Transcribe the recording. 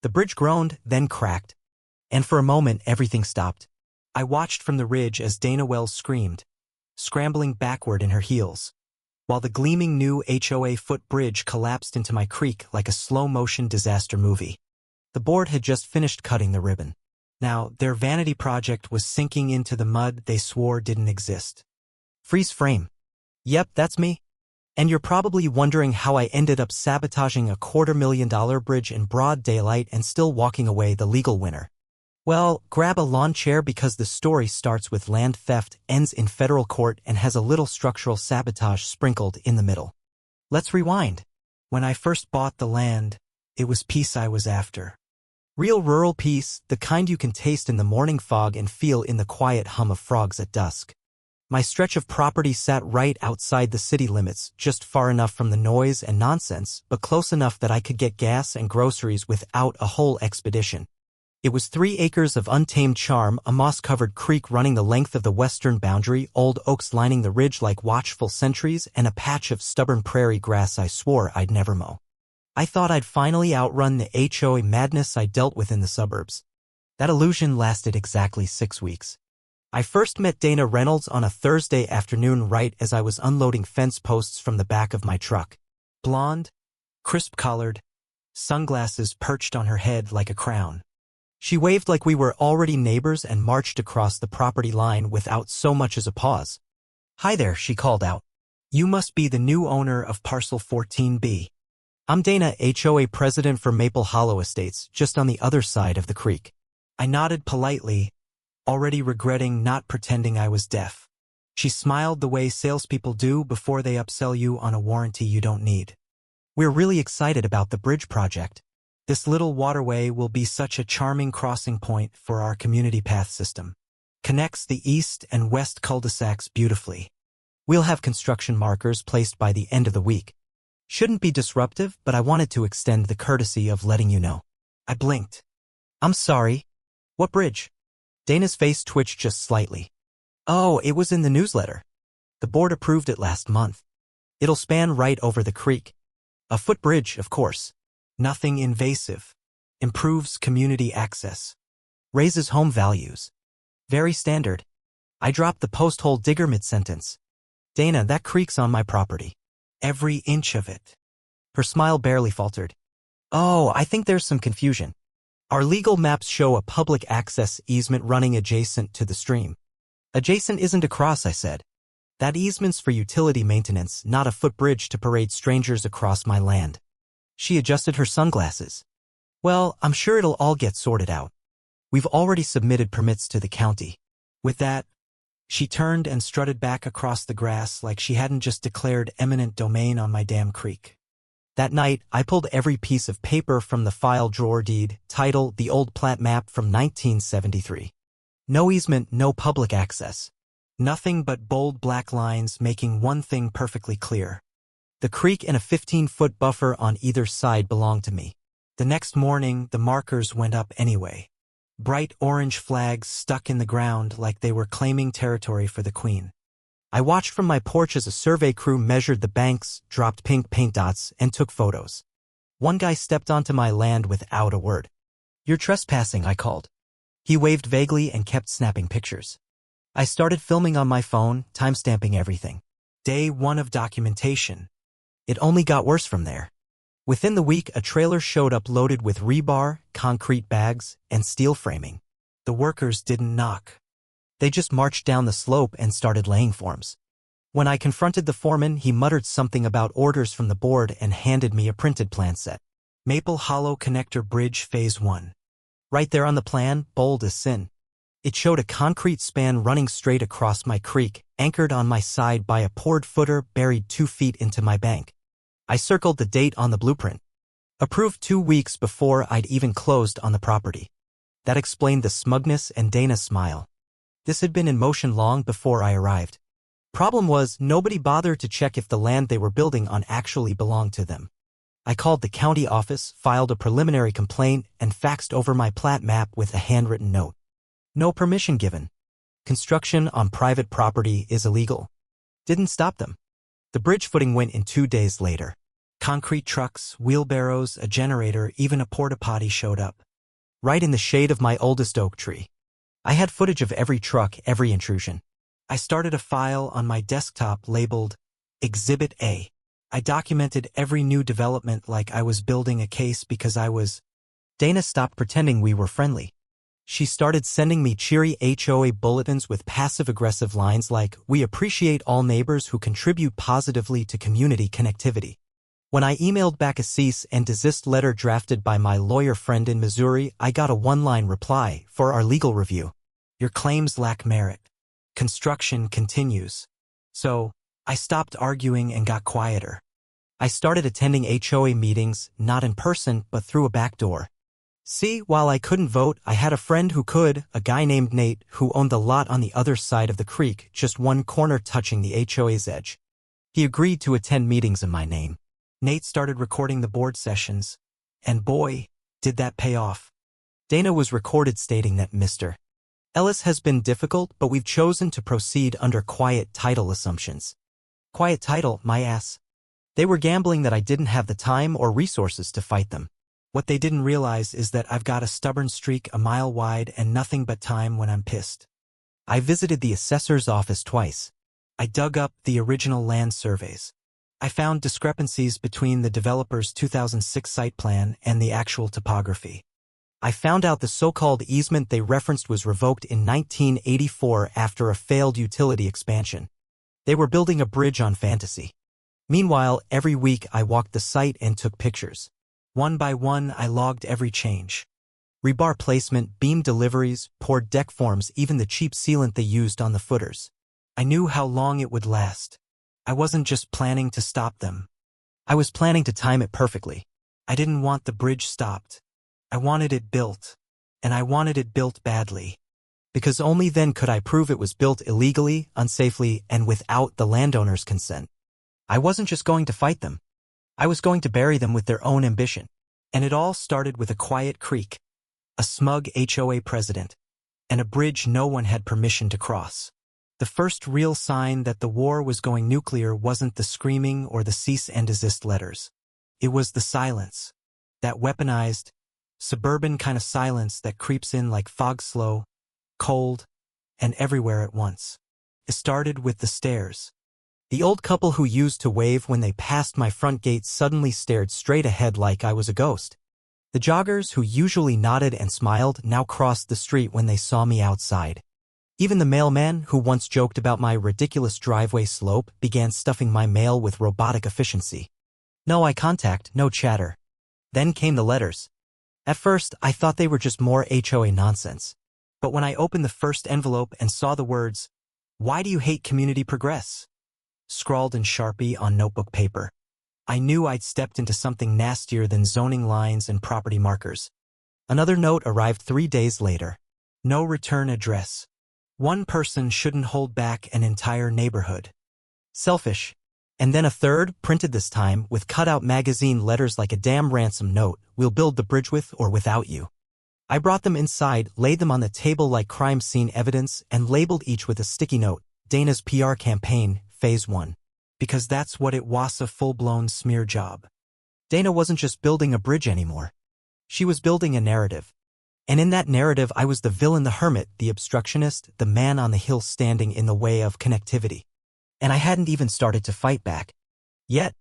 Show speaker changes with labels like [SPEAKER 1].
[SPEAKER 1] The bridge groaned, then cracked. And for a moment everything stopped. I watched from the ridge as Dana Wells screamed, scrambling backward in her heels, while the gleaming new HOA-foot bridge collapsed into my creek like a slow-motion disaster movie. The board had just finished cutting the ribbon. Now, their vanity project was sinking into the mud they swore didn't exist. Freeze frame. Yep, that's me. And you're probably wondering how I ended up sabotaging a $250,000 bridge in broad daylight and still walking away the legal winner. Well, grab a lawn chair because the story starts with land theft, ends in federal court, and has a little structural sabotage sprinkled in the middle. Let's rewind. When I first bought the land, it was peace I was after. Real rural peace, the kind you can taste in the morning fog and feel in the quiet hum of frogs at dusk. My stretch of property sat right outside the city limits, just far enough from the noise and nonsense, but close enough that I could get gas and groceries without a whole expedition. It was 3 acres of untamed charm, a moss-covered creek running the length of the western boundary, old oaks lining the ridge like watchful sentries, and a patch of stubborn prairie grass I swore I'd never mow. I thought I'd finally outrun the HOA madness I dealt with in the suburbs. That illusion lasted exactly 6 weeks. I first met Dana Reynolds on a Thursday afternoon right as I was unloading fence posts from the back of my truck. Blonde, crisp-collared, sunglasses perched on her head like a crown. She waved like we were already neighbors and marched across the property line without so much as a pause. "Hi there," she called out. "You must be the new owner of Parcel 14B. I'm Dana, HOA president for Maple Hollow Estates, just on the other side of the creek." I nodded politely, already regretting not pretending I was deaf. She smiled the way salespeople do before they upsell you on a warranty you don't need. "We're really excited about the bridge project. This little waterway will be such a charming crossing point for our community path system. Connects the east and west cul-de-sacs beautifully. We'll have construction markers placed by the end of the week. Shouldn't be disruptive, but I wanted to extend the courtesy of letting you know." I blinked. "I'm sorry. What bridge?" Dana's face twitched just slightly. "Oh, it was in the newsletter. The board approved it last month. It'll span right over the creek. A footbridge, of course. Nothing invasive. Improves community access. Raises home values. Very standard." I dropped the post-hole digger mid-sentence. "Dana, that creek's on my property. Every inch of it." Her smile barely faltered. "Oh, I think there's some confusion. Our legal maps show a public access easement running adjacent to the stream." "Adjacent isn't across," I said. "That easement's for utility maintenance, not a footbridge to parade strangers across my land." She adjusted her sunglasses. "Well, I'm sure it'll all get sorted out. We've already submitted permits to the county." With that, she turned and strutted back across the grass like she hadn't just declared eminent domain on my damn creek. That night, I pulled every piece of paper from the file drawer: deed, title, the old plat map from 1973. No easement, no public access. Nothing but bold black lines making one thing perfectly clear. The creek and a 15-foot buffer on either side belonged to me. The next morning, the markers went up anyway. Bright orange flags stuck in the ground like they were claiming territory for the Queen. I watched from my porch as a survey crew measured the banks, dropped pink paint dots, and took photos. One guy stepped onto my land without a word. "You're trespassing," I called. He waved vaguely and kept snapping pictures. I started filming on my phone, timestamping everything. Day 1 of documentation. It only got worse from there. Within the week, a trailer showed up loaded with rebar, concrete bags, and steel framing. The workers didn't knock. They just marched down the slope and started laying forms. When I confronted the foreman, he muttered something about orders from the board and handed me a printed plan set. Maple Hollow Connector Bridge Phase 1. Right there on the plan, bold as sin. It showed a concrete span running straight across my creek, anchored on my side by a poured footer buried 2 feet into my bank. I circled the date on the blueprint. Approved 2 weeks before I'd even closed on the property. That explained the smugness and Dana's smile. This had been in motion long before I arrived. Problem was, nobody bothered to check if the land they were building on actually belonged to them. I called the county office, filed a preliminary complaint, and faxed over my plat map with a handwritten note. No permission given. Construction on private property is illegal. Didn't stop them. The bridge footing went in 2 days later. Concrete trucks, wheelbarrows, a generator, even a porta-potty showed up. Right in the shade of my oldest oak tree. I had footage of every truck, every intrusion. I started a file on my desktop labeled Exhibit A. I documented every new development like I was building a case because I was. Dana stopped pretending we were friendly. She started sending me cheery HOA bulletins with passive-aggressive lines like, "We appreciate all neighbors who contribute positively to community connectivity." When I emailed back a cease and desist letter drafted by my lawyer friend in Missouri, I got a one-line reply, "For our legal review. Your claims lack merit. Construction continues." So, I stopped arguing and got quieter. I started attending HOA meetings, not in person, but through a back door. See, while I couldn't vote, I had a friend who could, a guy named Nate, who owned the lot on the other side of the creek, just one corner touching the HOA's edge. He agreed to attend meetings in my name. Nate started recording the board sessions, and boy, did that pay off. Dana was recorded stating that Mr. Ellis has been difficult, but we've chosen to proceed under quiet title assumptions. Quiet title, my ass. They were gambling that I didn't have the time or resources to fight them. What they didn't realize is that I've got a stubborn streak a mile wide and nothing but time when I'm pissed. I visited the assessor's office twice. I dug up the original land surveys. I found discrepancies between the developer's 2006 site plan and the actual topography. I found out the so-called easement they referenced was revoked in 1984 after a failed utility expansion. They were building a bridge on Fantasy. Meanwhile, every week I walked the site and took pictures. One by one, I logged every change. Rebar placement, beam deliveries, poured deck forms, even the cheap sealant they used on the footers. I knew how long it would last. I wasn't just planning to stop them. I was planning to time it perfectly. I didn't want the bridge stopped. I wanted it built. And I wanted it built badly. Because only then could I prove it was built illegally, unsafely, and without the landowner's consent. I wasn't just going to fight them. I was going to bury them with their own ambition. And it all started with a quiet creek, a smug HOA president, and a bridge no one had permission to cross. The first real sign that the war was going nuclear wasn't the screaming or the cease and desist letters. It was the silence. That weaponized, suburban kind of silence that creeps in like fog, slow, cold, and everywhere at once. It started with the stares. The old couple who used to wave when they passed my front gate suddenly stared straight ahead like I was a ghost. The joggers who usually nodded and smiled now crossed the street when they saw me outside. Even the mailman who once joked about my ridiculous driveway slope began stuffing my mail with robotic efficiency. No eye contact, no chatter. Then came the letters. At first, I thought they were just more HOA nonsense. But when I opened the first envelope and saw the words, "Why do you hate community progress?" scrawled in Sharpie on notebook paper, I knew I'd stepped into something nastier than zoning lines and property markers. Another note arrived 3 days later. No return address. One person shouldn't hold back an entire neighborhood. Selfish. And then a third, printed this time, with cutout magazine letters like a damn ransom note, "We'll build the bridge with or without you." I brought them inside, laid them on the table like crime scene evidence, and labeled each with a sticky note, "Dana's PR campaign, Phase 1. Because that's what it was, a full-blown smear job. Dana wasn't just building a bridge anymore. She was building a narrative. And in that narrative, I was the villain, the hermit, the obstructionist, the man on the hill standing in the way of connectivity. And I hadn't even started to fight back. Yet,